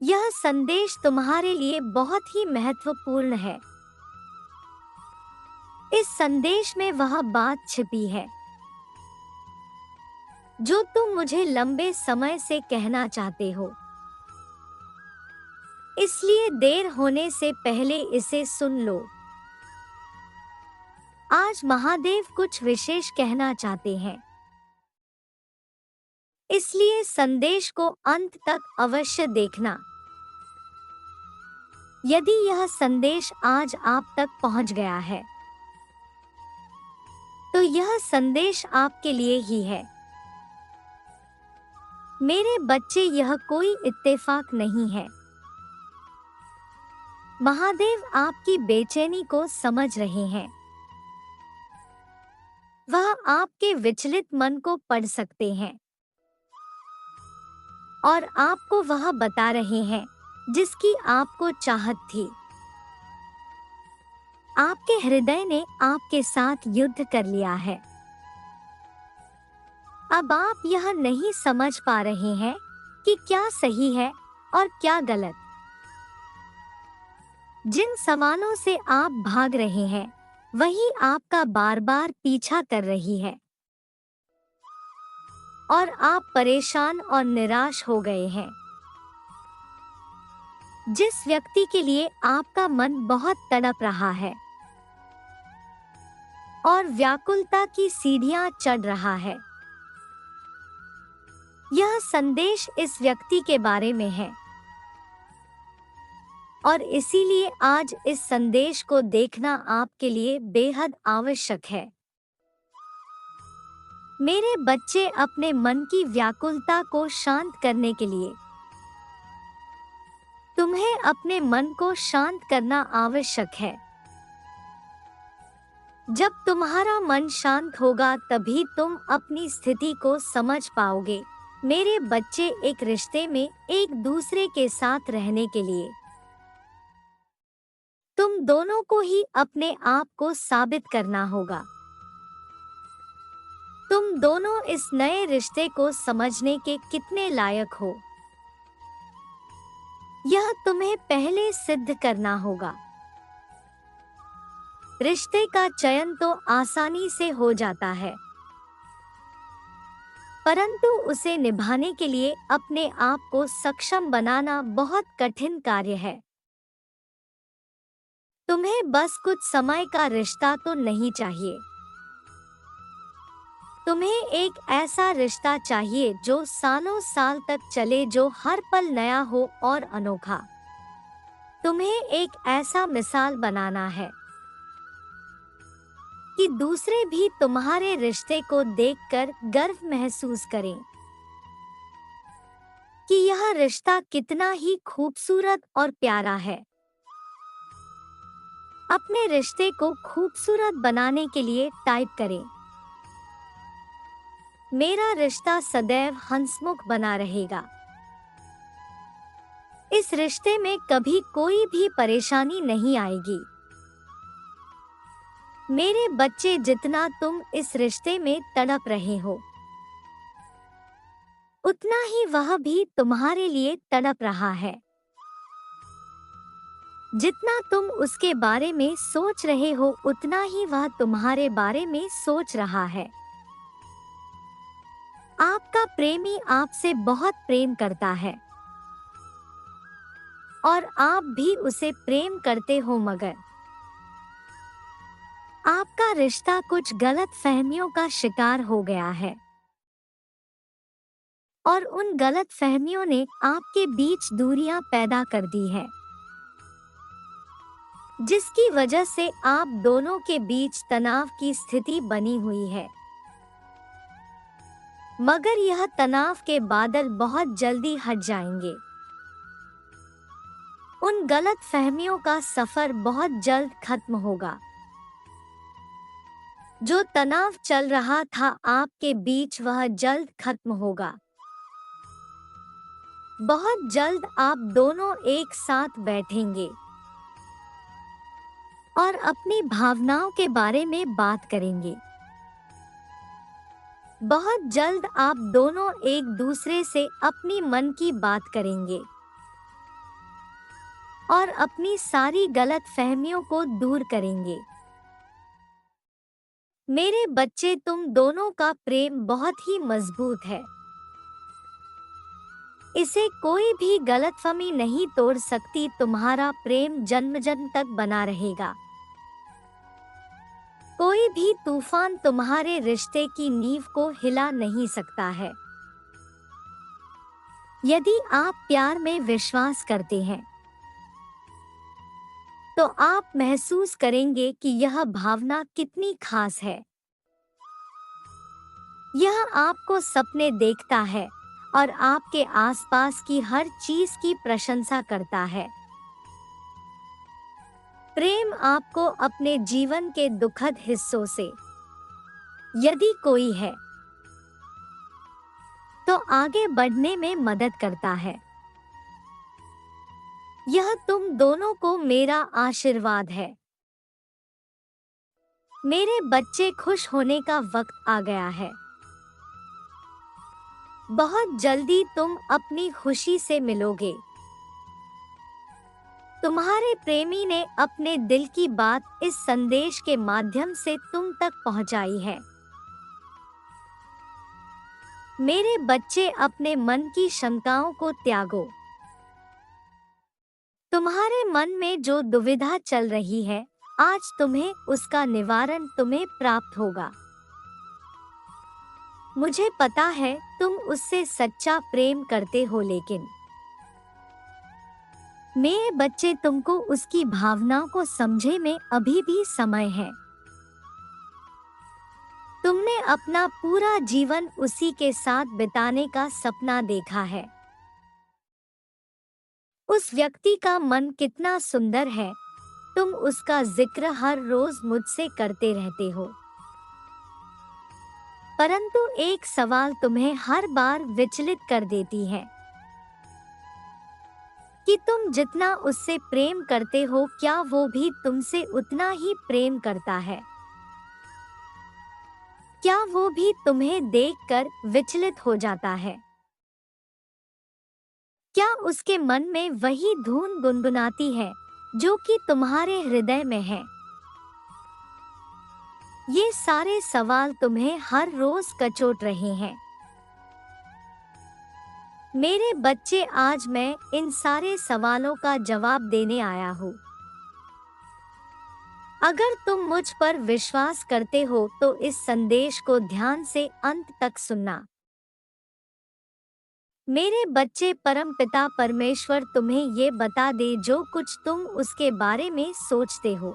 यह संदेश तुम्हारे लिए बहुत ही महत्वपूर्ण है। इस संदेश में वह बात छिपी है जो तुम मुझे लंबे समय से कहना चाहते हो। इसलिए देर होने से पहले इसे सुन लो। आज महादेव कुछ विशेष कहना चाहते हैं, इसलिए संदेश को अंत तक अवश्य देखना। यदि यह संदेश आज आप तक पहुंच गया है, तो यह संदेश आपके लिए ही है। मेरे बच्चे, यह कोई इत्तेफाक नहीं है। महादेव आपकी बेचैनी को समझ रहे हैं। वह आपके विचलित मन को पढ़ सकते हैं और आपको वह बता रहे हैं जिसकी आपको चाहत थी। आपके हृदय ने आपके साथ युद्ध कर लिया है। अब आप यह नहीं समझ पा रहे हैं कि क्या सही है और क्या गलत। जिन सवालों से आप भाग रहे हैं, वही आपका बार बार पीछा कर रही है और आप परेशान और निराश हो गए हैं। जिस व्यक्ति के लिए आपका मन बहुत तड़प रहा है और व्याकुलता की सीढ़ियां चढ़ रहा है, यह संदेश इस व्यक्ति के बारे में है और इसीलिए आज इस संदेश को देखना आपके लिए बेहद आवश्यक है। मेरे बच्चे, अपने मन की व्याकुलता को शांत करने के लिए तुम्हें अपने मन को शांत करना आवश्यक है। जब तुम्हारा मन शांत होगा, तभी तुम अपनी स्थिति को समझ पाओगे। मेरे बच्चे, एक रिश्ते में एक दूसरे के साथ रहने के लिए तुम दोनों को ही अपने आप को साबित करना होगा। तुम दोनों इस नए रिश्ते को समझने के कितने लायक हो, यह तुम्हें पहले सिद्ध करना होगा। रिश्ते का चयन तो आसानी से हो जाता है, परंतु उसे निभाने के लिए अपने आप को सक्षम बनाना बहुत कठिन कार्य है। तुम्हें बस कुछ समय का रिश्ता तो नहीं चाहिए। तुम्हें एक ऐसा रिश्ता चाहिए जो सालों साल तक चले, जो हर पल नया हो और अनोखा। तुम्हें एक ऐसा मिसाल बनाना है कि दूसरे भी तुम्हारे रिश्ते को देखकर गर्व महसूस करें कि यह रिश्ता कितना ही खूबसूरत और प्यारा है। अपने रिश्ते को खूबसूरत बनाने के लिए टाइप करें, मेरा रिश्ता सदैव हंसमुख बना रहेगा। इस रिश्ते में कभी कोई भी परेशानी नहीं आएगी। मेरे बच्चे, जितना तुम इस रिश्ते में तड़प रहे हो, उतना ही वह भी तुम्हारे लिए तड़प रहा है। जितना तुम उसके बारे में सोच रहे हो, उतना ही वह तुम्हारे बारे में सोच रहा है। आपका प्रेमी आपसे बहुत प्रेम करता है और आप भी उसे प्रेम करते हो, मगर आपका रिश्ता कुछ गलत फहमियों का शिकार हो गया है और उन गलत फहमियों ने आपके बीच दूरियां पैदा कर दी है, जिसकी वजह से आप दोनों के बीच तनाव की स्थिति बनी हुई है। मगर यह तनाव के बादल बहुत जल्दी हट जाएंगे। उन गलत फहमियों का सफर बहुत जल्द खत्म होगा। जो तनाव चल रहा था आपके बीच, वह जल्द खत्म होगा। बहुत जल्द आप दोनों एक साथ बैठेंगे और अपनी भावनाओं के बारे में बात करेंगे। बहुत जल्द आप दोनों एक दूसरे से अपनी मन की बात करेंगे। और अपनी सारी गलत फहमियों को दूर करेंगे। मेरे बच्चे, तुम दोनों का प्रेम बहुत ही मजबूत है। इसे कोई भी गलतफहमी नहीं तोड़ सकती। तुम्हारा प्रेम जन्म जन्म तक बना रहेगा। कोई भी तूफान तुम्हारे रिश्ते की नींव को हिला नहीं सकता है। यदि आप प्यार में विश्वास करते हैं तो आप महसूस करेंगे कि यह भावना कितनी खास है। यह आपको सपने देखता है और आपके आसपास की हर चीज की प्रशंसा करता है। प्रेम आपको अपने जीवन के दुखद हिस्सों से, यदि कोई है, तो आगे बढ़ने में मदद करता है। यह तुम दोनों को मेरा आशीर्वाद है। मेरे बच्चे, खुश होने का वक्त आ गया है। बहुत जल्दी तुम अपनी खुशी से मिलोगे। तुम्हारे प्रेमी ने अपने दिल की बात इस संदेश के माध्यम से तुम तक पहुंचाई है। मेरे बच्चे, अपने मन की शंकाओं को त्यागो। तुम्हारे मन में जो दुविधा चल रही है, आज तुम्हें उसका निवारण तुम्हें प्राप्त होगा। मुझे पता है तुम उससे सच्चा प्रेम करते हो, लेकिन मेरे बच्चे, तुमको उसकी भावनाओं को समझे में अभी भी समय है। तुमने अपना पूरा जीवन उसी के साथ बिताने का सपना देखा है। उस व्यक्ति का मन कितना सुंदर है। तुम उसका जिक्र हर रोज मुझसे करते रहते हो। परंतु एक सवाल तुम्हें हर बार विचलित कर देती है कि तुम जितना उससे प्रेम करते हो, क्या वो भी तुमसे उतना ही प्रेम करता है? क्या वो भी तुम्हें देखकर विचलित हो जाता है? क्या उसके मन में वही धुन गुनगुनाती है जो कि तुम्हारे हृदय में है? ये सारे सवाल तुम्हें हर रोज कचोट रहे हैं। मेरे बच्चे, आज मैं इन सारे सवालों का जवाब देने आया हूँ। अगर तुम मुझ पर विश्वास करते हो तो इस संदेश को ध्यान से अंत तक सुनना। मेरे बच्चे, परमपिता परमेश्वर तुम्हें ये बता दे जो कुछ तुम उसके बारे में सोचते हो।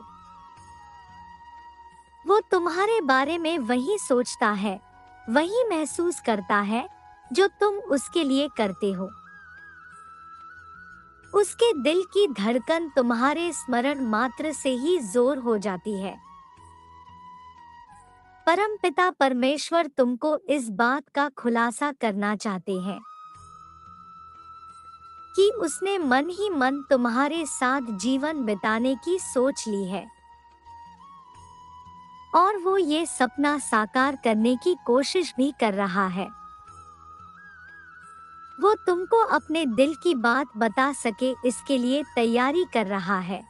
वो तुम्हारे बारे में वही सोचता है, वही महसूस करता है जो तुम उसके लिए करते हो। उसके दिल की धड़कन तुम्हारे स्मरण मात्र से ही जोर हो जाती है। परमपिता परमेश्वर तुमको इस बात का खुलासा करना चाहते हैं कि उसने मन ही मन तुम्हारे साथ जीवन बिताने की सोच ली है और वो ये सपना साकार करने की कोशिश भी कर रहा है। वो तुमको अपने दिल की बात बता सके, इसके लिए तैयारी कर रहा है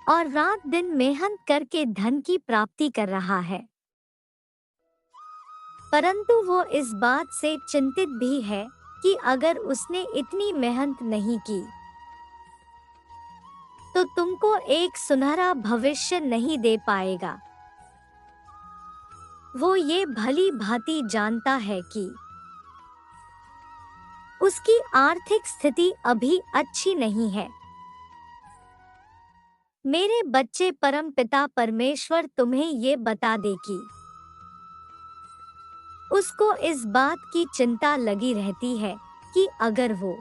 और रात दिन मेहनत करके धन की प्राप्ति कर रहा है। परंतु वो इस बात से चिंतित भी है कि अगर उसने इतनी मेहनत नहीं की तो तुमको एक सुनहरा भविष्य नहीं दे पाएगा। वो ये भली भांति जानता है कि उसकी आर्थिक स्थिति अभी अच्छी नहीं है। मेरे बच्चे, परमपिता परमेश्वर तुम्हें ये बता दे कि उसको इस बात की चिंता लगी रहती है कि अगर वो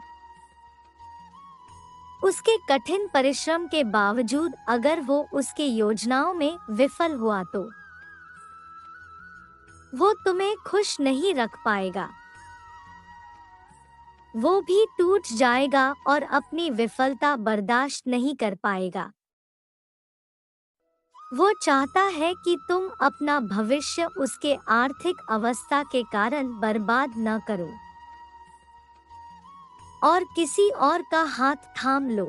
उसके कठिन परिश्रम के बावजूद अगर वो उसके योजनाओं में विफल हुआ तो वो तुम्हें खुश नहीं रख पाएगा। वो भी टूट जाएगा और अपनी विफलता बर्दाश्त नहीं कर पाएगा। वो चाहता है कि तुम अपना भविष्य उसके आर्थिक अवस्था के कारण बर्बाद न करो। और किसी और का हाथ थाम लो,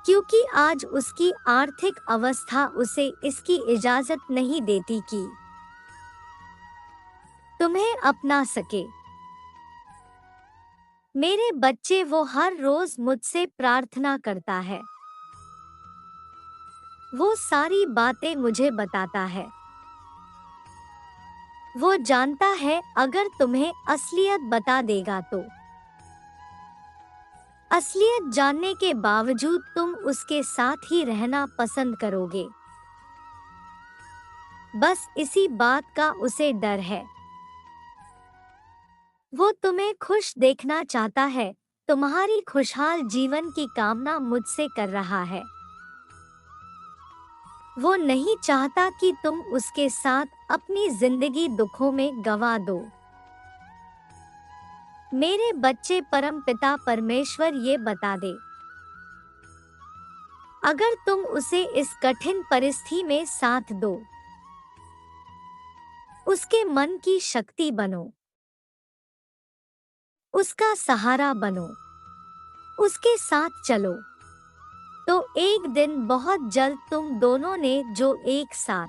क्योंकि आज उसकी आर्थिक अवस्था उसे इसकी इजाजत नहीं देती कि तुम्हें अपना सके। मेरे बच्चे वो हर रोज मुझसे प्रार्थना करता है, वो सारी बातें मुझे बताता है। वो जानता है अगर तुम्हें असलियत बता देगा तो असलियत जानने के बावजूद तुम उसके साथ ही रहना पसंद करोगे। बस इसी बात का उसे डर है। वो तुम्हें खुश देखना चाहता है, तुम्हारी खुशहाल जीवन की कामना मुझसे कर रहा है। वो नहीं चाहता कि तुम उसके साथ अपनी जिंदगी दुखों में गंवा दो। मेरे बच्चे, परमपिता परमेश्वर ये बता दे, अगर तुम उसे इस कठिन परिस्थिति में साथ दो, उसके मन की शक्ति बनो, उसका सहारा बनो, उसके साथ चलो, तो एक दिन बहुत जल्द तुम दोनों ने जो एक साथ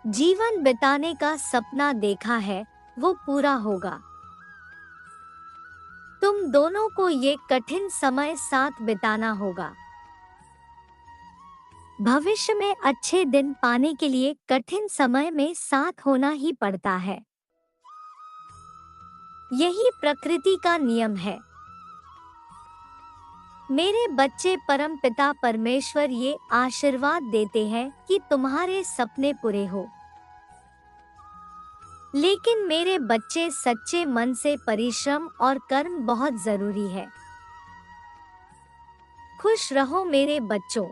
जीवन बिताने का सपना देखा है वो पूरा होगा। तुम दोनों को ये कठिन समय साथ बिताना होगा। भविष्य में अच्छे दिन पाने के लिए कठिन समय में साथ होना ही पड़ता है। यही प्रकृति का नियम है। मेरे बच्चे, परमपिता परमेश्वर ये आशीर्वाद देते हैं कि तुम्हारे सपने पूरे हो। लेकिन मेरे बच्चे, सच्चे मन से परिश्रम और कर्म बहुत जरूरी है। खुश रहो मेरे बच्चों।